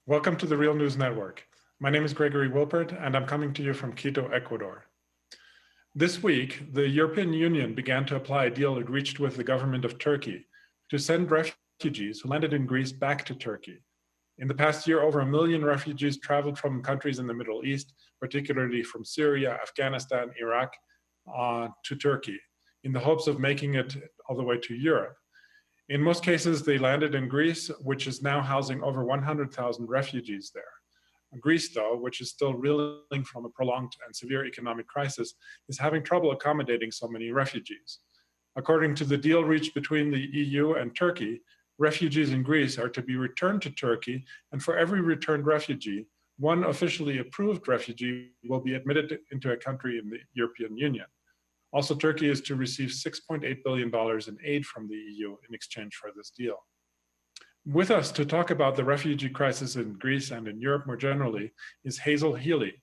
Welcome to the Real News Network. My name is Gregory Wilpert, and I'm coming to you from Quito, Ecuador. This week, the European Union began to apply a deal it reached with the government of Turkey to send refugees who landed in Greece back to Turkey. In the past year, over 1 million refugees traveled from countries in the Middle East, particularly from Syria, Afghanistan, Iraq, to Turkey, in the hopes of making it all the way to Europe. In most cases, they landed in Greece, which is now housing over 100,000 refugees there. Greece, though, which is still reeling from a prolonged and severe economic crisis, is having trouble accommodating so many refugees. According to the deal reached between the EU and Turkey, refugees in Greece are to be returned to Turkey, and for every returned refugee, one officially approved refugee will be admitted into a country in the European Union. Also, Turkey is to receive $6.8 billion in aid from the EU in exchange for this deal. With us to talk about the refugee crisis in Greece and in Europe more generally is Hazel Healy.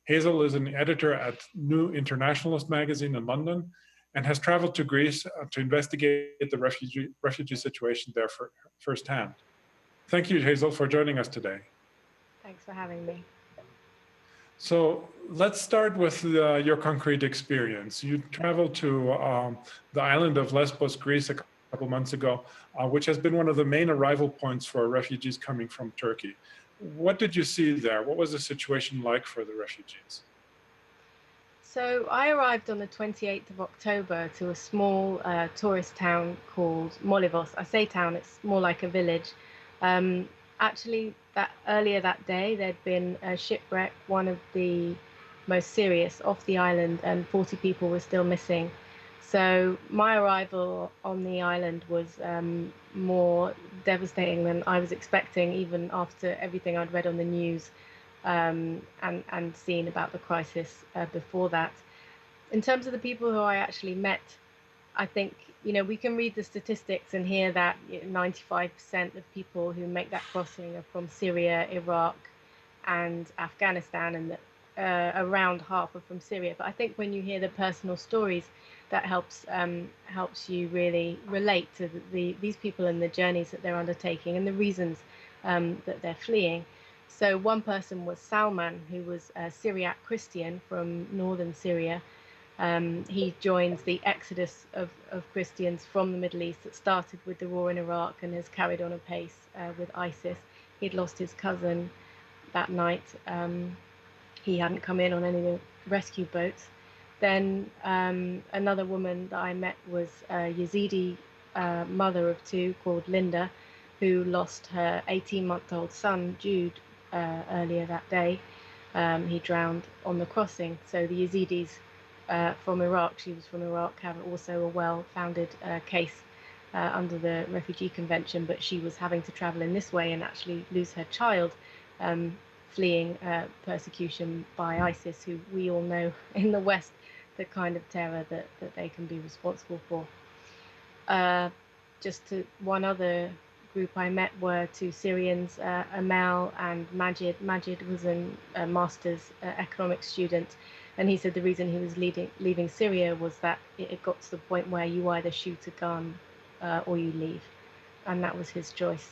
Hazel is an editor at New Internationalist magazine in London and has traveled to Greece to investigate the refugee situation there firsthand. Thank you, Hazel, for joining us today. Thanks for having me. So let's start with your concrete experience. You traveled to the island of Lesbos, Greece, a couple months ago, which has been one of the main arrival points for refugees coming from Turkey. What did you see there? What was the situation like for the refugees? So I arrived on the 28th of October to a small tourist town called Molivos. I say town, it's more like a village. Actually, earlier that day, there'd been a shipwreck, one of the most serious, off the island, and 40 people were still missing. So my arrival on the island was more devastating than I was expecting, even after everything I'd read on the news and seen about the crisis before that. In terms of the people who I actually met, I think, we can read the statistics and hear that 95% of people who make that crossing are from Syria, Iraq, and Afghanistan, and that around half are from Syria. But I think when you hear the personal stories, that helps you really relate to these people and the journeys that they're undertaking and the reasons that they're fleeing. So one person was Salman, who was a Syriac Christian from northern Syria. He joined the exodus of Christians from the Middle East that started with the war in Iraq and has carried on apace with ISIS. He'd lost his cousin that night. He hadn't come in on any of the rescue boats. Then another woman that I met was a Yazidi mother of two called Linda, who lost her 18-month-old son, Jude, earlier that day. He drowned on the crossing. So the Yazidis from Iraq, she was from Iraq, have also a well-founded case under the Refugee Convention, but she was having to travel in this way and actually lose her child, fleeing persecution by ISIS, who we all know in the West the kind of terror that they can be responsible for. One other group I met were two Syrians, Amal and Majid. Majid was a master's economics student, and he said the reason he was leaving Syria was that it got to the point where you either shoot a gun or you leave, and that was his choice.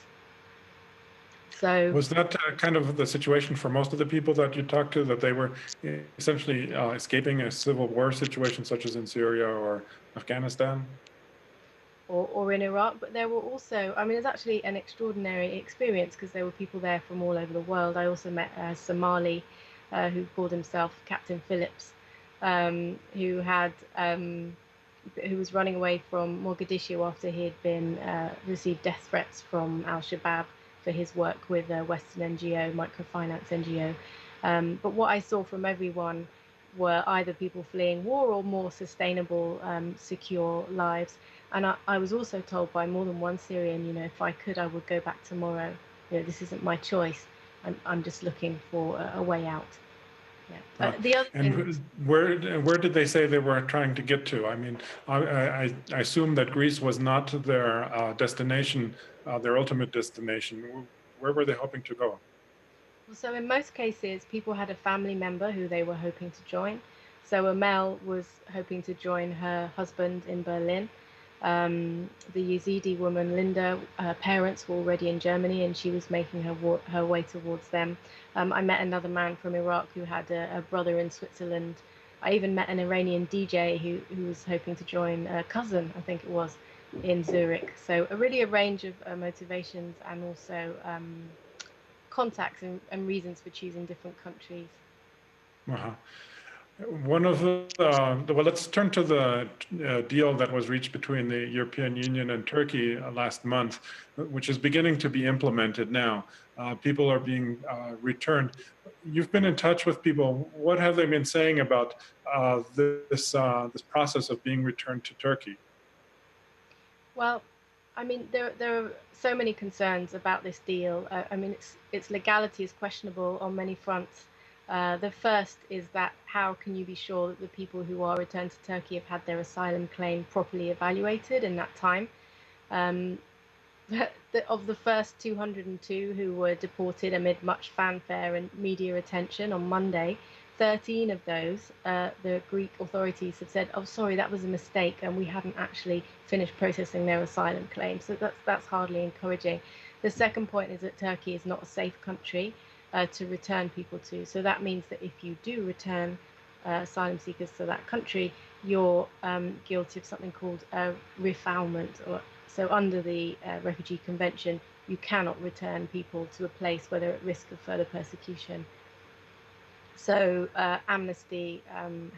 So was that kind of the situation for most of the people that you talked to, that they were essentially escaping a civil war situation such as in Syria or Afghanistan? Or in Iraq, but there were also, it was actually an extraordinary experience because there were people there from all over the world. I also met a Somali who called himself Captain Phillips, who was running away from Mogadishu after he had been received death threats from Al-Shabaab for his work with a Western NGO, microfinance NGO. But what I saw from everyone were either people fleeing war or more sustainable, secure lives. And I was also told by more than one Syrian, if I could, I would go back tomorrow. This isn't my choice. I'm just looking for a way out. Yeah. The other and where did they say they were trying to get to? I assume that Greece was not their destination, their ultimate destination. Where were they hoping to go? So in most cases, people had a family member who they were hoping to join. So Amel was hoping to join her husband in Berlin. The Yazidi woman, Linda, her parents were already in Germany and she was making her way towards them. I met another man from Iraq who had a brother in Switzerland. I even met an Iranian DJ who was hoping to join a cousin, I think it was, in Zurich. So a range of motivations and also contacts and reasons for choosing different countries. Uh-huh. One of well, let's turn to the deal that was reached between the European Union and Turkey last month, which is beginning to be implemented now. People are being returned. You've been in touch with people. What have they been saying about this process of being returned to Turkey? Well, I mean, there are so many concerns about this deal. I mean, its legality is questionable on many fronts. The first is that how can you be sure that the people who are returned to Turkey have had their asylum claim properly evaluated in that time? Um, of the first 202 who were deported amid much fanfare and media attention on Monday, 13 of those, the Greek authorities have said, "Oh, sorry, that was a mistake, and we hadn't actually finished processing their asylum claim." So that's hardly encouraging. The second point is that Turkey is not a safe country to return people to. So that means that if you do return asylum seekers to that country, you're guilty of something called refoulement. So under the Refugee Convention, you cannot return people to a place where they're at risk of further persecution. So Amnesty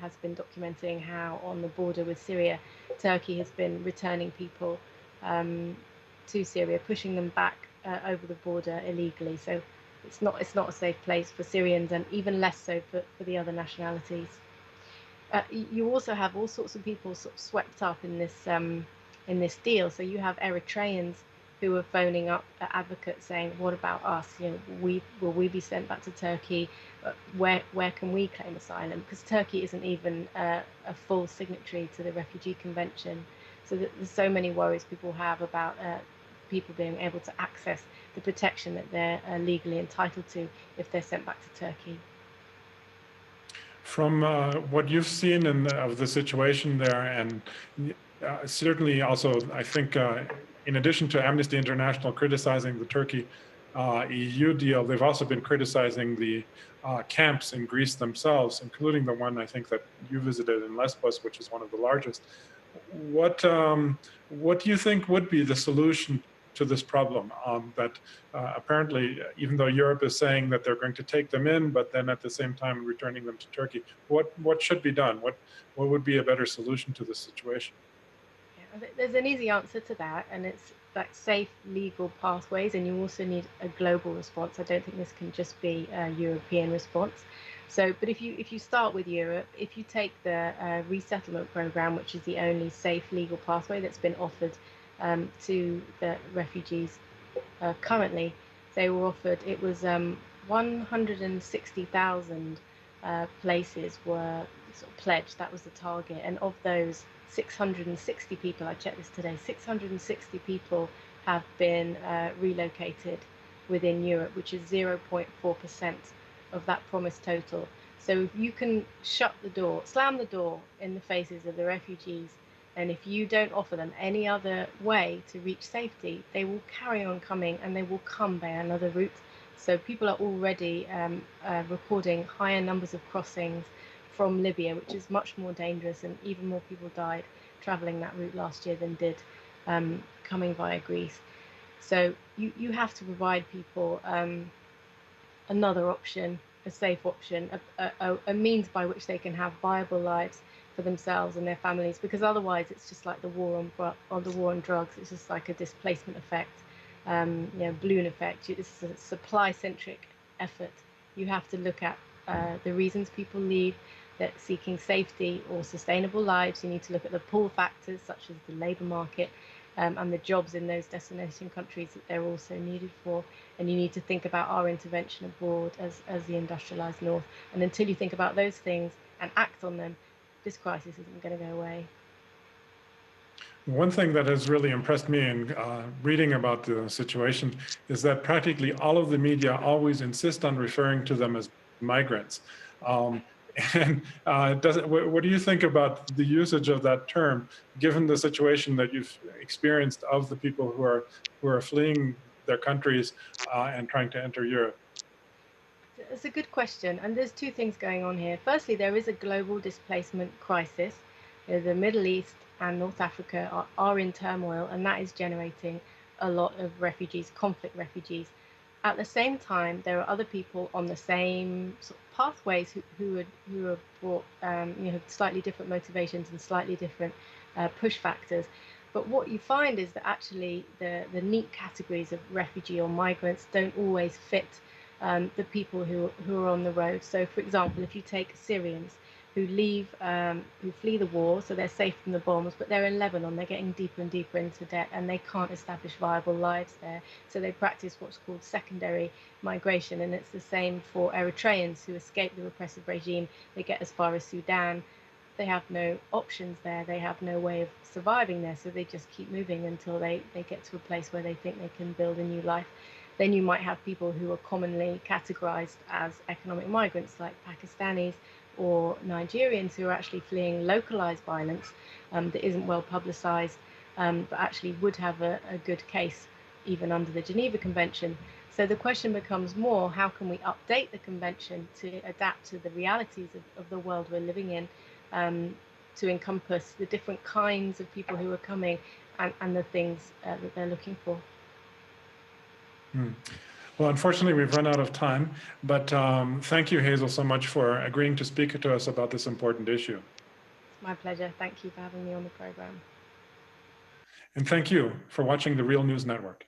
has been documenting how on the border with Syria, Turkey has been returning people to Syria, pushing them back over the border illegally. So it's not a safe place for Syrians, and even less so for the other nationalities. You also have all sorts of people sort of swept up in this deal. So you have Eritreans who are phoning up advocates saying, "What about us? You know, will we be sent back to Turkey? Where can we claim asylum?" Because Turkey isn't even a full signatory to the Refugee Convention. So there's so many worries people have about people being able to access the protection that they're legally entitled to if they're sent back to Turkey. From what you've seen of the situation there, and certainly also, I think, in addition to Amnesty International criticizing the Turkey EU deal, they've also been criticizing the camps in Greece themselves, including the one I think that you visited in Lesbos, which is one of the largest. What do you think would be the solution to this problem? That apparently, even though Europe is saying that they're going to take them in, but then at the same time returning them to Turkey, what should be done? What would be a better solution to this situation? Yeah, there's an easy answer to that, and it's like safe legal pathways, and you also need a global response. I don't think this can just be a European response. So, but if you start with Europe, if you take the resettlement program, which is the only safe legal pathway that's been offered to the refugees currently, they were offered. It was 160,000 places were sort of pledged. That was the target, and of those, 660 people, I checked this today, 660 people have been relocated within Europe, which is 0.4% of that promised total. So if you can shut the door, slam the door in the faces of the refugees, and if you don't offer them any other way to reach safety, they will carry on coming, and they will come by another route. So people are already recording higher numbers of crossings from Libya, which is much more dangerous, and even more people died traveling that route last year than did coming via Greece. So you have to provide people another option, a safe option, a means by which they can have viable lives for themselves and their families, because otherwise it's just like the war on drugs. It's just like a displacement effect, balloon effect. It's a supply-centric effort. You have to look at the reasons people leave, that seeking safety or sustainable lives. You need to look at the pull factors such as the labour market and the jobs in those destination countries that they're also needed for. And you need to think about our intervention abroad as the industrialised North. And until you think about those things and act on them, this crisis isn't going to go away. One thing that has really impressed me in reading about the situation is that practically all of the media always insist on referring to them as migrants. And what do you think about the usage of that term, given the situation that you've experienced of the people who are fleeing their countries and trying to enter Europe? It's a good question, and there's two things going on here. Firstly, there is a global displacement crisis. The Middle East and North Africa are in turmoil, and that is generating a lot of refugees, conflict refugees. At the same time, there are other people on the same sort of pathways who are brought, slightly different motivations and slightly different push factors. But what you find is that actually the neat categories of refugee or migrants don't always fit the people who are on the road. So, for example, if you take Syrians who who flee the war, so they're safe from the bombs, but they're in Lebanon, they're getting deeper and deeper into debt, and they can't establish viable lives there. So they practice what's called secondary migration, and it's the same for Eritreans who escape the repressive regime. They get as far as Sudan. They have no options there. They have no way of surviving there, so they just keep moving until they get to a place where they think they can build a new life. Then you might have people who are commonly categorized as economic migrants, like Pakistanis or Nigerians, who are actually fleeing localized violence that isn't well publicized, but actually would have a good case even under the Geneva Convention. So the question becomes more, how can we update the convention to adapt to the realities of the world we're living in, to encompass the different kinds of people who are coming and the things that they're looking for. Well, unfortunately, we've run out of time, but thank you, Hazel, so much for agreeing to speak to us about this important issue. It's my pleasure. Thank you for having me on the program. And thank you for watching the Real News Network.